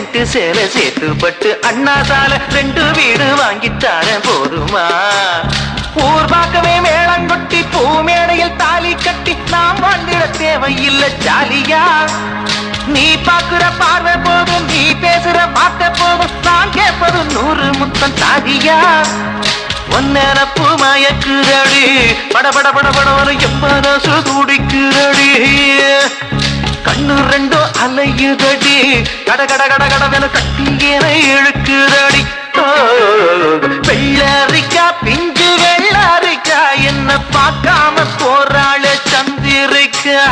Cent சேலை சேர்த்துப்பட்டு அண்ணா சாலை 2 வீடு வாங்கித்தார போதுமா? ஊர் பார்க்கவே மேளங்கொட்டி பூ மேடையில் தாலி கட்டி நாம் வாழ்ந்திட தேவையில்லை ஜாலியா. நீ பாக்குற பார்வை போதும், நீ பேசுற வார்த்தை போதும், நான் கேட்பது 100 முத்தம் தாதியா. ஒன்னப்பு மயக்குதடி, படபட படபட எப்பதாசு துடிக்குதடி. கண்ணு 2 அலையுதடி, கட கட கட கடவென கட்டியேன இழுக்குதடி. வெள்ளரிக்கா பிஞ்சு வெள்ளரிக்கா என்ன பார்க்காம போராள சந்திரிக்கா.